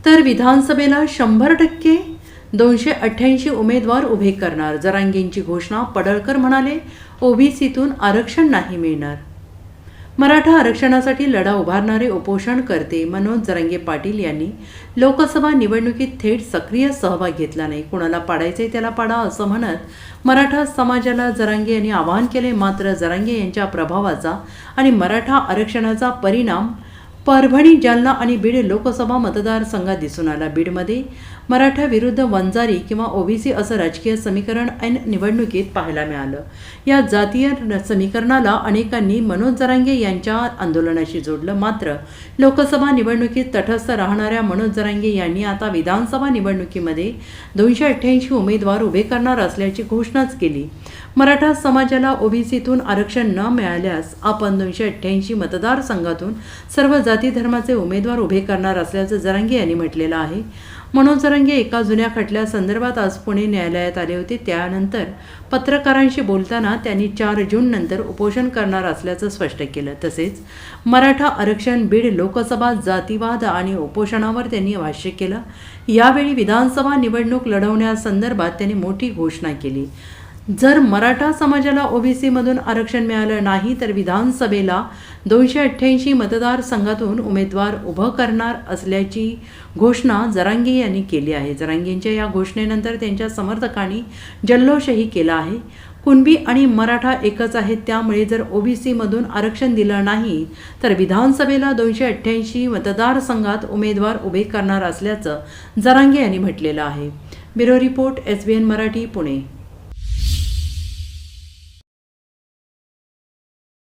तर विधानसभेला 100% 288 उमेदवार उभे करणार. जरांगेंची घोषणा. पडळकर म्हणाले, ओबीसीतून आरक्षण नाही मिळणार. मराठा आरक्षणासाठी लढा उभारणारे उपोषणकर्ते मनोज जरांगे पाटील यांनी लोकसभा निवडणुकीत थेट सक्रिय सहभाग घेतला नाही. कुणाला पाडायचे त्याला पाडा असं म्हणत मराठा समाजाला जरांगे यांनी आवाहन केले. मात्र जरांगे यांच्या प्रभावाचा आणि मराठा आरक्षणाचा परिणाम परभणी, जालना आणि बीड लोकसभा मतदारसंघात दिसून आला. बीडमध्ये मराठा विरुद्ध वंजारी किंवा ओबीसी असं राजकीय समीकरण ऐन निवडणुकीत पाहायला मिळालं. या जातीय समीकरणाला अनेकांनी मनोज जरांगे यांच्या आंदोलनाशी जोडलं. मात्र लोकसभा निवडणुकीत तटस्थ राहणाऱ्या मनोज जरांगे यांनी आता विधानसभा निवडणुकीमध्ये 288 उमेदवार उभे करणार असल्याची घोषणाच केली. मराठा समाजाला ओबीसीतून आरक्षण न मिळाल्यास आपण 288 मतदारसंघातून सर्व जाती धर्माचे उमेदवार उभे करणार असल्याचं जरांगे यांनी म्हटलेलं आहे. मनोज जरांगे एका जुन्या खटल्यासंदर्भात आज पुणे न्यायालयात आले होते. त्यानंतर पत्रकारांशी बोलताना त्यांनी 4 जून नंतर उपोषण करणार असल्याचं स्पष्ट केलं. तसेच मराठा आरक्षण, बीड लोकसभा, जातीवाद आणि उपोषणावर त्यांनी भाष्य केलं. यावेळी विधानसभा निवडणूक लढवण्यासंदर्भात त्यांनी मोठी घोषणा केली. जर मराठा समाजाला ओबीसीमधून आरक्षण मिळालं नाही तर विधानसभेला 288 मतदारसंघातून उमेदवार उभं करणार असल्याची घोषणा जरांगे यांनी केली आहे. जरांगेंच्या या घोषणेनंतर त्यांच्या समर्थकांनी जल्लोषही केला आहे. कुणबी आणि मराठा एकच आहेत, त्यामुळे जर ओबीसीमधून आरक्षण दिलं नाही तर विधानसभेला 288 मतदारसंघात उमेदवार उभे करणार असल्याचं जरांगे यांनी म्हटलेलं आहे. Bureau report, SBN Marathi, Pune.